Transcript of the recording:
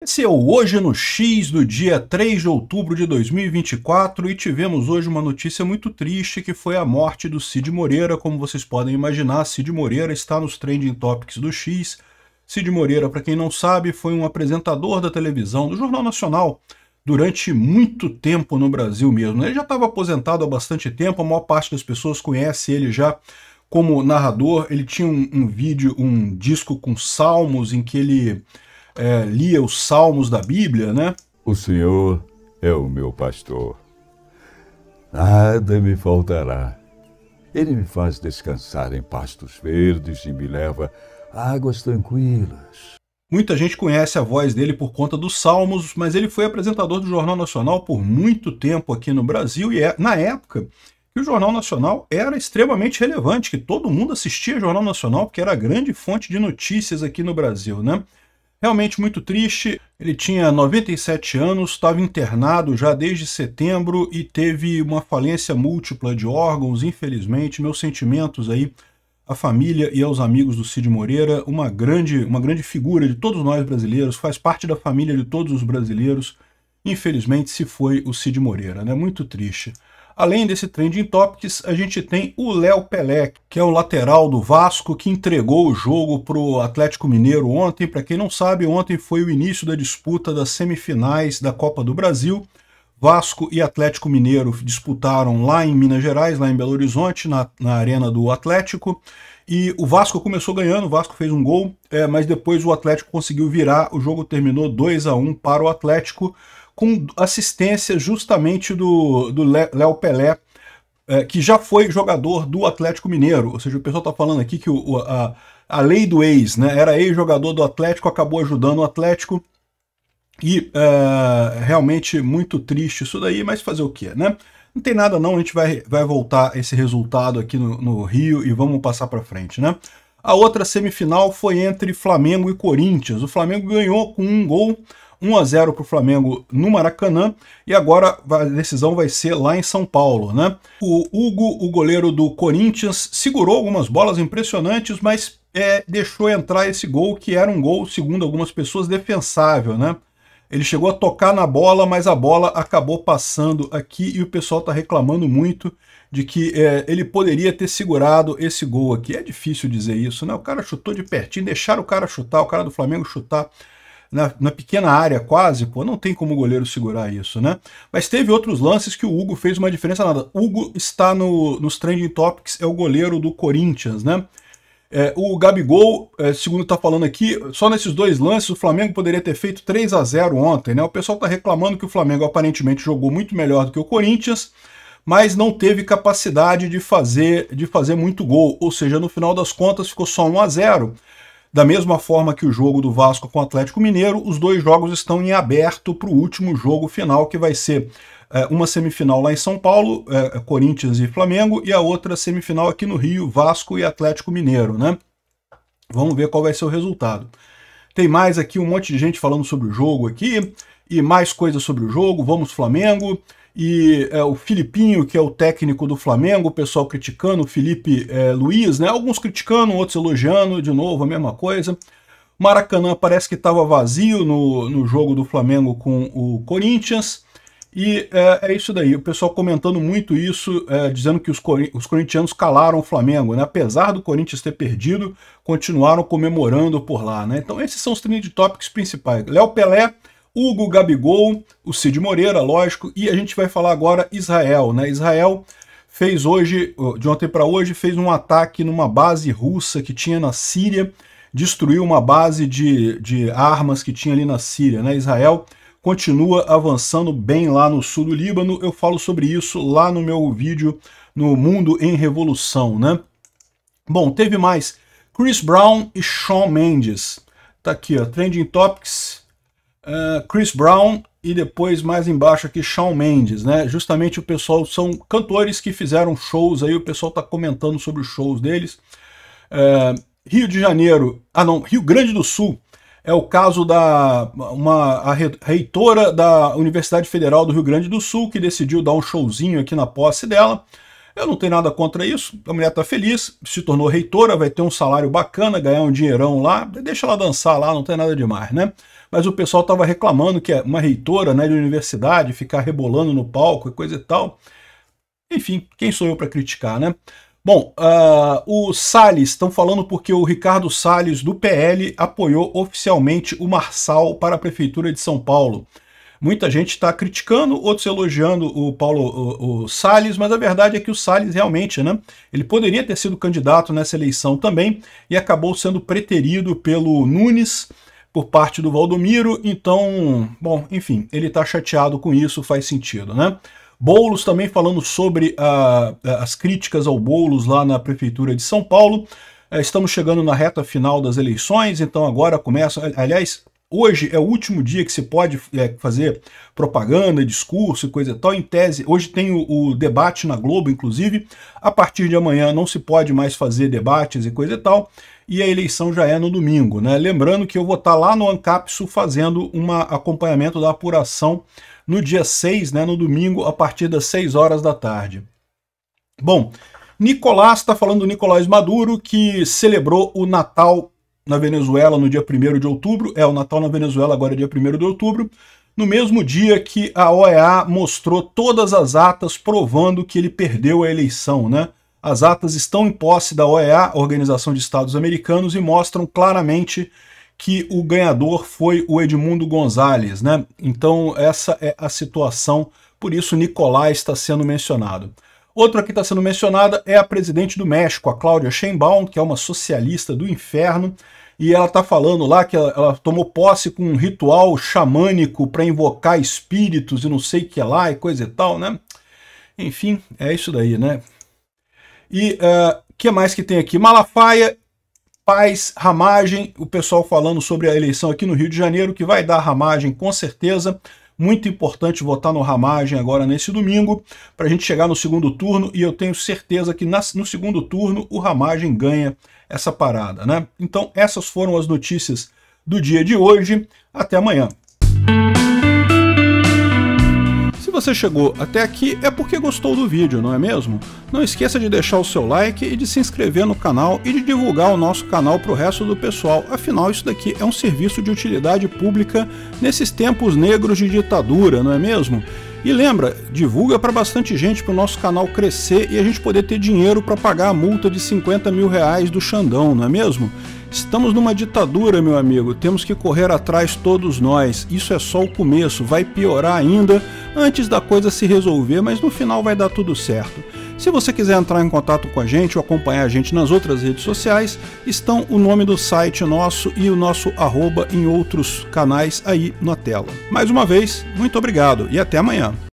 Esse é o Hoje no X do dia 3 de outubro de 2024 e tivemos hoje uma notícia muito triste que foi a morte do Cid Moreira. Como vocês podem imaginar, Cid Moreira está nos Trending Topics do X. Cid Moreira, para quem não sabe, foi um apresentador da televisão do Jornal Nacional durante muito tempo no Brasil mesmo. Ele já estava aposentado há bastante tempo, a maior parte das pessoas conhece ele já como narrador. Ele tinha um disco com salmos em que ele lia os salmos da Bíblia, né? O Senhor é o meu pastor, nada me faltará. Ele me faz descansar em pastos verdes e me leva a águas tranquilas. Muita gente conhece a voz dele por conta dos salmos, mas ele foi apresentador do Jornal Nacional por muito tempo aqui no Brasil e na época que o Jornal Nacional era extremamente relevante, que todo mundo assistia ao Jornal Nacional, porque era a grande fonte de notícias aqui no Brasil, né? Realmente muito triste. Ele tinha 97 anos, estava internado já desde setembro e teve uma falência múltipla de órgãos, infelizmente. Meus sentimentos aí à família e aos amigos do Cid Moreira, uma grande figura de todos nós brasileiros, faz parte da família de todos os brasileiros. Infelizmente se foi o Cid Moreira, né? Muito triste. Além desse Trending Topics, a gente tem o Léo Pelé, que é o lateral do Vasco, que entregou o jogo para o Atlético Mineiro ontem. Para quem não sabe, ontem foi o início da disputa das semifinais da Copa do Brasil. Vasco e Atlético Mineiro disputaram lá em Minas Gerais, lá em Belo Horizonte, na arena do Atlético. E o Vasco começou ganhando, o Vasco fez um gol, mas depois o Atlético conseguiu virar. O jogo terminou 2-1 para o Atlético, com assistência justamente do Léo Pelé, que já foi jogador do Atlético Mineiro. Ou seja, o pessoal está falando aqui que a lei do ex, né? Era ex-jogador do Atlético, acabou ajudando o Atlético. E realmente muito triste isso daí, mas fazer o quê, né? Não tem nada não, a gente vai voltar esse resultado aqui no Rio e vamos passar para frente, né? A outra semifinal foi entre Flamengo e Corinthians. O Flamengo ganhou com um gol, 1-0 para o Flamengo no Maracanã, e agora a decisão vai ser lá em São Paulo, né? O Hugo, o goleiro do Corinthians, segurou algumas bolas impressionantes, mas deixou entrar esse gol, que era um gol, segundo algumas pessoas, defensável, né? Ele chegou a tocar na bola, mas a bola acabou passando aqui e o pessoal está reclamando muito de que ele poderia ter segurado esse gol aqui. É difícil dizer isso, né? O cara chutou de pertinho, deixaram o cara chutar, o cara do Flamengo chutar na pequena área quase, pô, não tem como o goleiro segurar isso, né? Mas teve outros lances que o Hugo fez uma diferença nada. O Hugo está nos Trending Topics, é o goleiro do Corinthians, né? O Gabigol, segundo está falando aqui, só nesses dois lances o Flamengo poderia ter feito 3-0 ontem, né? O pessoal está reclamando que o Flamengo aparentemente jogou muito melhor do que o Corinthians, mas não teve capacidade de fazer muito gol, ou seja, no final das contas ficou só 1-0. Da mesma forma que o jogo do Vasco com o Atlético Mineiro, os dois jogos estão em aberto para o último jogo final, que vai ser uma semifinal lá em São Paulo, Corinthians e Flamengo, e a outra semifinal aqui no Rio, Vasco e Atlético Mineiro, né? Vamos ver qual vai ser o resultado. Tem mais aqui um monte de gente falando sobre o jogo aqui, e mais coisas sobre o jogo. Vamos Flamengo, e o Filipinho, que é o técnico do Flamengo, o pessoal criticando, o Felipe Luiz, né? Alguns criticando, outros elogiando, de novo a mesma coisa. Maracanã parece que estava vazio no jogo do Flamengo com o Corinthians. E é isso daí, o pessoal comentando muito isso, dizendo que os corintianos calaram o Flamengo, né? Apesar do Corinthians ter perdido, continuaram comemorando por lá, né? Então esses são os Trending Topics principais. Léo Pelé, Hugo, Gabigol, o Cid Moreira, lógico, e a gente vai falar agora Israel, né? Israel fez hoje, de ontem para hoje, fez um ataque numa base russa que tinha na Síria, destruiu uma base de armas que tinha ali na Síria, né? Israel continua avançando bem lá no sul do Líbano. Eu falo sobre isso lá no meu vídeo no Mundo em Revolução, né? Bom, teve mais Chris Brown e Shawn Mendes. Tá aqui, ó, Trending Topics, Chris Brown e depois mais embaixo aqui Shawn Mendes, né? Justamente o pessoal são cantores que fizeram shows aí, o pessoal tá comentando sobre os shows deles. Rio de Janeiro, Rio Grande do Sul, é o caso da a reitora da Universidade Federal do Rio Grande do Sul, que decidiu dar um showzinho aqui na posse dela. Eu não tenho nada contra isso, a mulher está feliz, se tornou reitora, vai ter um salário bacana, ganhar um dinheirão lá, deixa ela dançar lá, não tem nada demais, né? mas o pessoal estava reclamando que uma reitora, né, de universidade ficar rebolando no palco e coisa e tal. Enfim, quem sou eu para criticar, né? Bom, o Salles, estão falando porque o Ricardo Salles, do PL, apoiou oficialmente o Marçal para a Prefeitura de São Paulo. Muita gente está criticando, outros elogiando o Salles, mas a verdade é que o Salles realmente, né, ele poderia ter sido candidato nessa eleição também e acabou sendo preterido pelo Nunes por parte do Valdomiro, então, bom, enfim, ele está chateado com isso, faz sentido, né? Boulos também falando sobre as críticas ao Boulos lá na Prefeitura de São Paulo. Estamos chegando na reta final das eleições, então agora começa, aliás, hoje é o último dia que se pode fazer propaganda, discurso e coisa e tal. Em tese, hoje tem o debate na Globo, inclusive. A partir de amanhã não se pode mais fazer debates e coisa e tal. E a eleição já é no domingo, né? Lembrando que eu vou estar lá no Ancapsu fazendo um acompanhamento da apuração no dia 6, né, no domingo, a partir das 6 horas da tarde. Bom, Nicolás está falando do Nicolás Maduro, que celebrou o Natal na Venezuela no dia 1º de outubro. O Natal na Venezuela agora é dia 1º de outubro, no mesmo dia que a OEA mostrou todas as atas provando que ele perdeu a eleição, né? As atas estão em posse da OEA, Organização de Estados Americanos, e mostram claramente que o ganhador foi o Edmundo Gonzalez, né? Então essa é a situação, por isso Nicolás está sendo mencionado. Outra que está sendo mencionada é a presidente do México, a Cláudia Sheinbaum, que é uma socialista do inferno, e ela está falando lá que ela tomou posse com um ritual xamânico para invocar espíritos e não sei o que lá e coisa e tal, né? Enfim, é isso daí, né? E que mais que tem aqui? Malafaia, Paz, Ramagem, o pessoal falando sobre a eleição aqui no Rio de Janeiro, que vai dar Ramagem com certeza. Muito importante votar no Ramagem agora nesse domingo, para a gente chegar no segundo turno, e eu tenho certeza que no segundo turno o Ramagem ganha essa parada, né? Então essas foram as notícias do dia de hoje. Até amanhã. Se você chegou até aqui é porque gostou do vídeo, não é mesmo? Não esqueça de deixar o seu like e de se inscrever no canal e de divulgar o nosso canal para o resto do pessoal. Afinal, isso daqui é um serviço de utilidade pública nesses tempos negros de ditadura, não é mesmo? E lembra, divulga para bastante gente para o nosso canal crescer e a gente poder ter dinheiro para pagar a multa de 50 mil reais do Xandão, não é mesmo? Estamos numa ditadura, meu amigo, temos que correr atrás todos nós. Isso é só o começo, vai piorar ainda antes da coisa se resolver, mas no final vai dar tudo certo. Se você quiser entrar em contato com a gente ou acompanhar a gente nas outras redes sociais, estão o nome do site nosso e o nosso @ em outros canais aí na tela. Mais uma vez, muito obrigado e até amanhã.